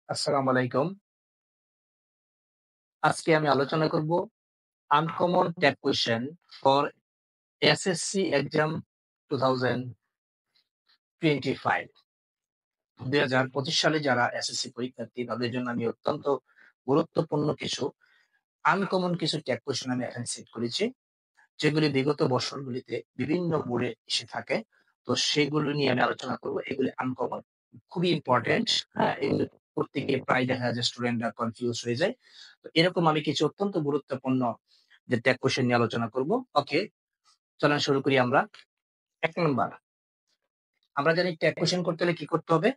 আসসালামু আলাইকুম। আজকে আমি আলোচনা করব uncommon tag question for SSC exam 2025। 2025 সালে যারা এসএসসি পরীক্ষার্থী তাদের জন্য আমি অত্যন্ত গুরুত্বপূর্ণ কিছু আনকমন কিছু ট্যাগ কোয়েশ্চেন আমি এখানে সেট করেছি। যেগুলি বিগত বছরগুলিতে বিভিন্ন বোর্ডে এসে থাকে। তো সেগুলো নিয়ে আমি আলোচনা করব। এগুলি আনকমন, খুবই ইম্পোর্টেন্ট। হ্যাঁ? এগুলো করতে গিয়ে প্রায় দেখা যায় যে স্টুডেন্টরা কনফিউজ হয়ে যায়। তো এরকম আমি কিছু অত্যন্ত গুরুত্বপূর্ণ যে ট্যাগ কোয়েশ্চেন নিয়ে আলোচনা করব। ওকে, চলেন শুরু করি আমরা। ১ নাম্বার, আমরা জানি ট্যাগ কোয়েশ্চেন করতে হলে কি করতে হবে?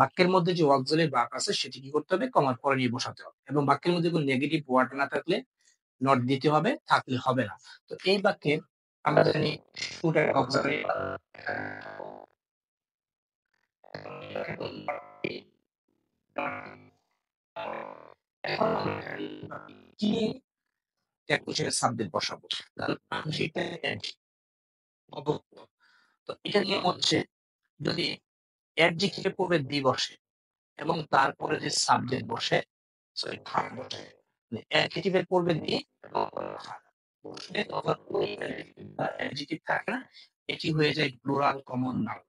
বাক্যের মধ্যে যে অক্সিলারি ভার্ব আছে সেটি কি করতে হবে? কমার পরে নিয়ে বসাতে হবে। এবং বাক্যের মধ্যে কোনো নেগেটিভ ওয়ার্ড না থাকলে নট দিতে হবে, থাকলে হবে না। তো এই বাক্যে আমরা জানি শুড এর অক্সিলারি এখন কি ট্যাগ কোয়েশ্চেনের সাবজেক্ট বসাবো? কারণ সেটা অবক্ত। তো এটা নিয়ম হচ্ছে, যদি অ্যাডজেক্টিভ এর পূর্বে দি বসে এবং তারপরে যে সাবজেক্ট বসে, সরি ভার্ব বসে, মানে অ্যাডজেক্টিভ এর পূর্বে দি এবং ভার্ব বসলে তখন ওই অ্যাডজেক্টিভ থাকে না, এটি হয়ে যায় প্লুরাল কমন নাউন।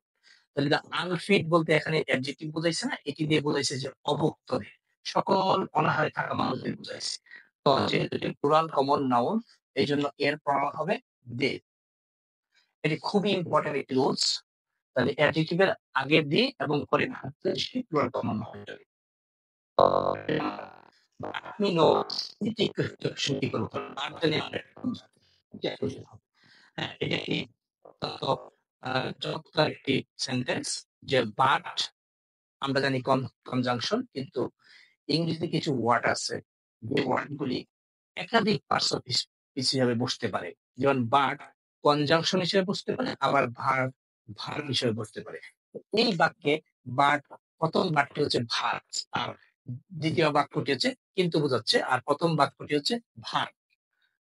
তাহলে দা আনফিট বলতে এখানে অ্যাডজেক্টিভ বুঝাইছে না, এটি দিয়ে বুঝাইছে যে অভুক্ত দেহ, সকল অনাহারে থাকা মানুষদের বুঝাইছে। তো যেহেতু এটি প্লুরাল কমন নাউন, এই জন্য এর প্রমাণ হবে দে। এটি খুবই ইম্পর্টেন্ট একটি রুলস। তাহলে অ্যাডজেক্টিভ এর আগে দি এবং পরে ভার্ব সেটি প্লুরাল কমন হয়ে যাবে। আপনি নো এটি সত্যি করে ভার্ব জানি আমরা এখন জানি। এটা বুঝতে হবে। হ্যাঁ, এটা একটি অত্যন্ত চমৎকার একটি সেন্টেন্স যে বাট আমরা জানি কনজাংশন, কিন্তু ইংরেজিতে কিছু ওয়ার্ড আছে যে ওয়ার্ড গুলি একাধিক পার্টস অফ স্পিচ হিসেবে বসতে পারে। যেমন বাট কনজাংশন হিসেবে বসতে পারে, আবার ভার্ব ভার্ব হিসেবে বসতে পারে। তো এই বাক্যে বাট প্রথম বাক্যটি হচ্ছে ভার্ব, আর দ্বিতীয় বাক্যটি হচ্ছে কিন্তু বোঝাচ্ছে, আর প্রথম বাক্যটি হচ্ছে ভার্ব।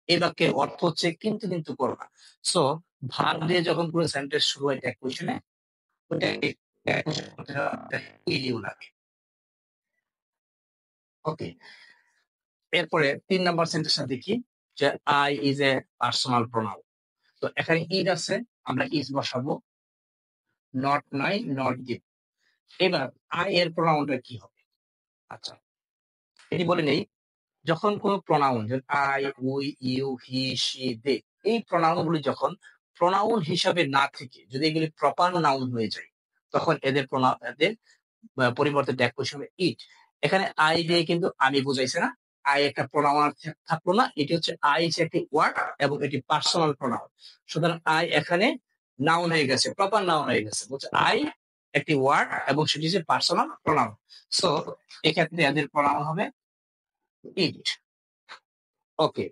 এই বাক্যের অর্থ হচ্ছে কিন্তু কিন্তু করো না। সো ভার্ব দিয়ে যখন কোনো সেন্টেন্স শুরু হয় ট্যাগ কোয়েশ্চেনে, ওটা ট্যাগ কোয়েশ্চেন করতে ইলিউ লাগে। ওকে, এরপরে ৩ নাম্বার সেন্টেন্সটা দেখি যে I is a personal pronoun. তো এখানে ইজ আছে, আমরা ইজ বসাবো, নট নাই, নট গিভ। এবার আই এর প্রোনাউনটা কি হবে? আচ্ছা, এটি বলে নেই, যখন কোন প্রোনাউন যেমন I, we, you, he, she, they, এই প্রোনাউন গুলি যখন প্রোনাউন হিসাবে না থেকে যদি এগুলি প্রপার নাউন হয়ে যায়, তখন এদের পরিবর্তে ট্যাগ কোয়েশ্চেন হবে ইট। এখানে আই দিয়ে কিন্তু আমি বুঝাইছে না, আই একটা প্রোনাউন থাকলো না, এটি হচ্ছে আই একটি ওয়ার্ড এবং এটি পার্সোনাল প্রোনাউন। সুতরাং আই এখানে নাউন হয়ে গেছে, প্রপার নাউন হয়ে গেছে। বলছে আই একটি ওয়ার্ড এবং সেটি হচ্ছে পার্সোনাল প্রোনাউন। সো এক্ষেত্রে এদের প্রোনাউন হবে ইট। ওকে,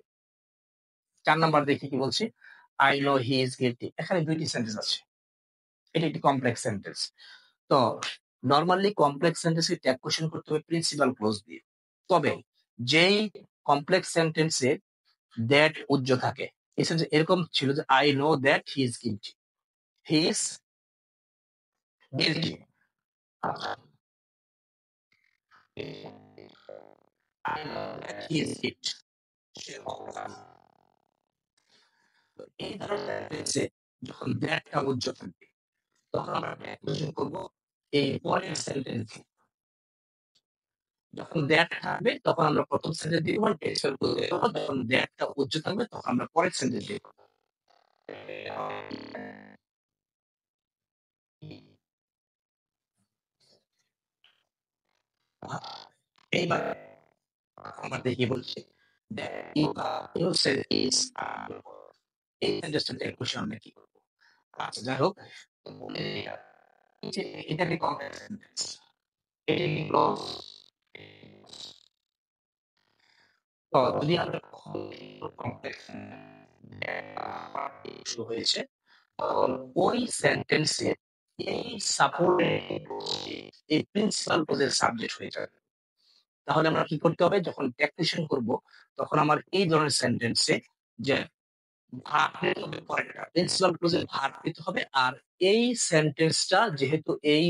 ৪ নাম্বার দেখি কি বলছি। I know he is guilty. এখানে ২ টি সেন্টেন্স আছে। এটি একটি কমপ্লেক্স সেন্টেন্স। তো নরমালি কমপ্লেক্স সেন্টেন্সে ট্যাগ কোয়েশ্চেন করতে হবে প্রিন্সিপাল ক্লজ দিয়ে। তবে যেই কমপ্লেক্স সেন্টেন্সে দ্যাট উজ্জ থাকে, এই সেন্টেন্স এরকম ছিল যে I know that he is guilty. He is guilty. I know that he is guilty. সে অপরাধী। তো এই ধরনের সেন্টেন্সে যখন দ্যাটটা উজ্জ থাকবে, তখন আমরা ট্যাগ কোয়েশ্চেন করব এই পরের সেন্টেন্সে। যখন দ্যাট থাকবে তখন আমরা প্রথম সেন্টেন্স দিয়ে দেবো, টেক্সচার করে দেবো। যখন দ্যাটটা উচ্চ থাকবে তখন আমরা পরের সেন্টেন্স দিয়ে দেবো। এইবার আমরা দেখি বলছি that you said is এই সেন্টেন্সটা কোশ্চেন আমরা কি করবো? আচ্ছা, যাই হোক, এটা কি কমপ্লেক্স সেন্টেন্স, এটা কি ক্লজ। তো যদি আমরা কমপ্লেক্স শুরু হয়েছে, তখন ওই সেন্টেন্সে এই সাপোর্টেড এই প্রিন্সিপাল ক্লজের সাবজেক্ট হয়ে যাবে। তাহলে আমরা কি করতে হবে, যখন ট্যাক্সেশন করব তখন আমার এই ধরনের সেন্টেন্সে যে ভার্ব নিতে হবে, পরেরটা প্রিন্সিপাল ক্লজের ভার্ব নিতে হবে। আর এই সেন্টেন্সটা যেহেতু এই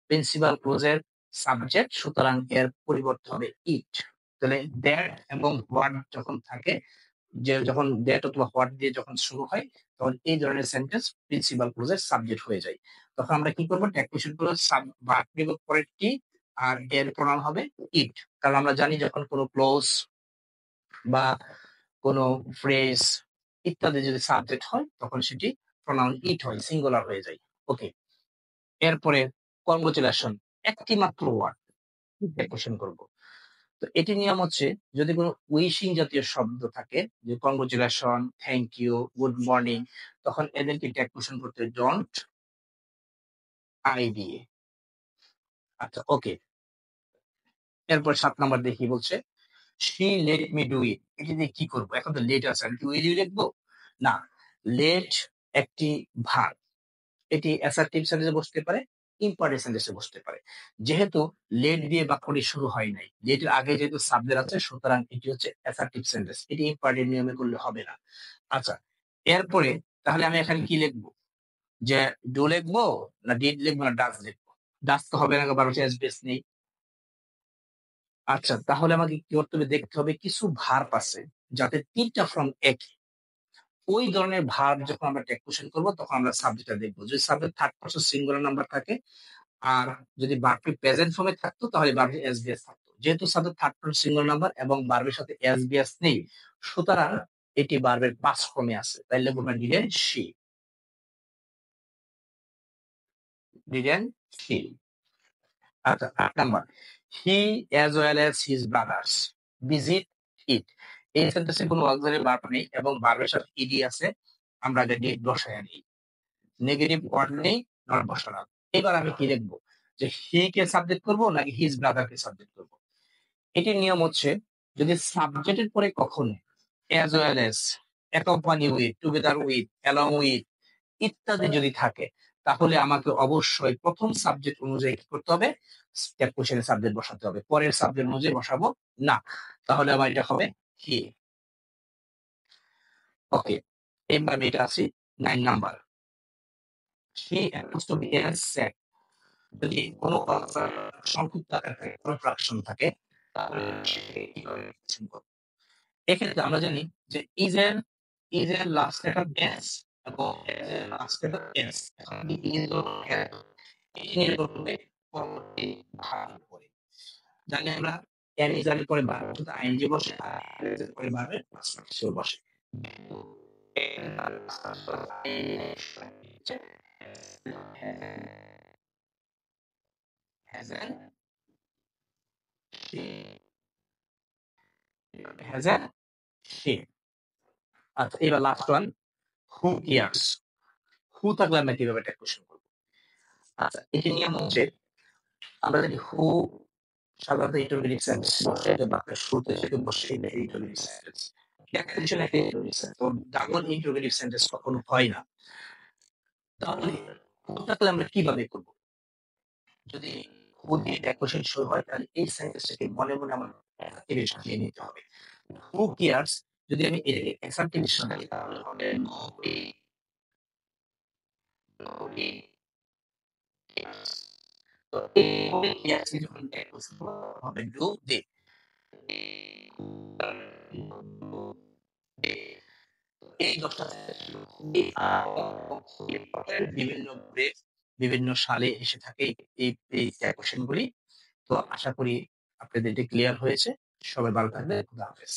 প্রিন্সিপাল ক্লজের সাবজেক্ট, সুতরাং এর পরিবর্তে হবে ইট। তাহলে দ্যাট এবং হোয়াট যখন থাকে, যখন দ্যাট অথবা হোয়াট দিয়ে যখন শুরু হয়, তখন এই ধরনের সেন্টেন্স প্রিন্সিপাল ক্লজের সাবজেক্ট হয়ে যায়। তখন আমরা কি করবো, ট্যাগপোজিশন ক্লজ ভার্ব বিভাগ পরে টি, আর এর প্রনাউন হবে ইট। কারণ আমরা জানি যখন কোনো ক্লোজ বা কোনো ফ্রেজ ইত্যাদি যদি সাবজেক্ট হয়, তখন সেটি প্রনাউন ইট হয়, সিঙ্গুলার হয়ে যায়। ওকে, এরপরে কনগ্রাচুলেশন, একটি মাত্র ওয়ার্ড কোশ্চেন করব। তো এটি নিয়ম হচ্ছে, যদি কোনো উইশিং জাতীয় শব্দ থাকে, যে congratulation, thank you, good morning, তখন এদেরকে ট্যাগ কোশ্চেন করতে ডোন্ট আই দিয়ে। আচ্ছা, ওকে। এরপর 7 নাম্বার দেখি বলছে, she let me do it. এটি দিয়ে কি করবো? এখন তো লেট আছে, আমি কি উইল ইউ লিখবো? না, লেট একটি ভার্ব, এটি অ্যাসার্টিভ সেন্টেন্সে বসতে পারে, ইম্পারেটিভ সেন্টেন্সে বসতে পারে। যেহেতু লেট দিয়ে বাক্যটি শুরু হয় নাই, লেটের আগে যেহেতু সাবজেক্ট আছে, সুতরাং এটি হচ্ছে অ্যাসার্টিভ সেন্টেন্স, এটি ইম্পারেটিভ নিয়মে করলে হবে না। আচ্ছা, এরপরে তাহলে আমি এখানে কি লিখবো? যে ডু লিখবো, না ডিড লিখবো, না ডাজ লিখবো? ডাজ তো হবে না, কারণ এসবিএস নেই। আচ্ছা, তাহলে আমাকে কি করতে হবে? দেখতে হবে কিছু ভার্ব আছে যাতে ৩টা ফর্ম একই। ওই ধরনের ভার্ব যখন আমরা ট্যাগ কোশ্চেন করবো, তখন আমরা সাবজেক্টটা দেখবো। যদি subject third person singular number থাকে, আর যদি ভার্বটি প্রেজেন্ট ফর্মে থাকতো, তাহলে ভার্বটি এসবিএস থাকতো। যেহেতু subject third person singular number এবং ভার্বের সাথে এসবিএস নেই, সুতরাং এটি ভার্বের পাস্ট ফর্মে আছে। তাই লিখবো আমরা ডিডেন্ট শি, ডিডেন্ট শি। আচ্ছা, ৮ number, he as well as his brothers visit it. এই সেন্টেন্সে কোনো অক্সিলারি ভার্ব নেই এবং ভার্বের সাথে ইডি আছে, আমরা আগে ডিড বসায় নিই। নেগেটিভ ওয়ার্ড নেই, নট বসানো। এবার আমি কি লিখবো? যে হি কে সাবজেক্ট করবো নাকি হিজ ব্রাদার কে সাবজেক্ট করবো? এটির নিয়ম হচ্ছে, যদি সাবজেক্টের পরে কখনো as well as, accompany with, together with, along with ইত্যাদি যদি থাকে, তাহলে আমাকে অবশ্যই প্রথম সাবজেক্ট অনুযায়ী কি করতে হবে? স্টেপ কোশ্চেনের সাবজেক্ট বসাতে হবে, পরের সাবজেক্ট অনুযায়ী বসাবো না। তাহলে আমার এটা হবে হি। ওকে, এবার আমি এটা আছি 9 number, C apostrophe S said. যদি কোনো সংক্ষিপ্ত আকারে থাকে, কোনো ফ্রাকশন থাকে, তাহলে সেটাকে কিভাবে কোশ্চেন করব? এক্ষেত্রে আমরা জানি যে ইজ এর লাস্ট লেটার এস এবং এস এর লাস্ট লেটার এস। এখন ইজ ও এস, এটি নির্ভর করবে পরবর্তী ভার্বের উপরে। জানি আমরা এম ইজ এর পরে ভার্ব অর্থাৎ আইএনজি বসে, আর এস এর পরে ভার্বের পাস্ট পার্টিসিপল বসে। কিন্তু এর verb past participle hasn't, she, hasn't, she. আচ্ছা, এবার লাস্ট ওয়ান, হু কেয়ারস। হু থাকলে আমরা কিভাবে এটা কোশ্চেন করব? আচ্ছা, এটি নিয়ম হচ্ছে, আমরা জানি হু সাধারণত ইন্টারোগেটিভ সেন্টেন্স বসে, যে বাক্যের শুরুতে সেটি বসে, এটা ইন্টারোগেটিভ সেন্টেন্স। ডেফিনিশন একটা ইন্টারোগেটিভ সেন্টেন্স, তো ডাবল ইন্টারোগেটিভ সেন্টেন্স কখনো হয় না। তাহলে হু থাকলে আমরা কিভাবে করব? যদি হু দিয়ে একটা কোশ্চেন শুরু হয়, তাহলে এই সেন্টেন্সটাকে মনে মনে আমার অ্যাক্টিভে সাজিয়ে নিতে হবে। হু কেয়ারস, যদি আমি এটাকে অ্যাসার্টিভ সাজাই, তাহলে হবে নোবডি, নোবডি কেয়ারস। তো এই নোবডি কেয়ারস কে যখন একটা কোশ্চেন হবে ডু দে, এই ১০টা খুবই খুবই ইম্পর্টেন্ট। বিভিন্ন গ্রেড, বিভিন্ন সালে এসে থাকে এই এই কোয়েশ্চেন গুলি। তো আশা করি আপনাদের এটা ক্লিয়ার হয়েছে। সবাই ভালো থাকবেন। খোদা হাফেজ।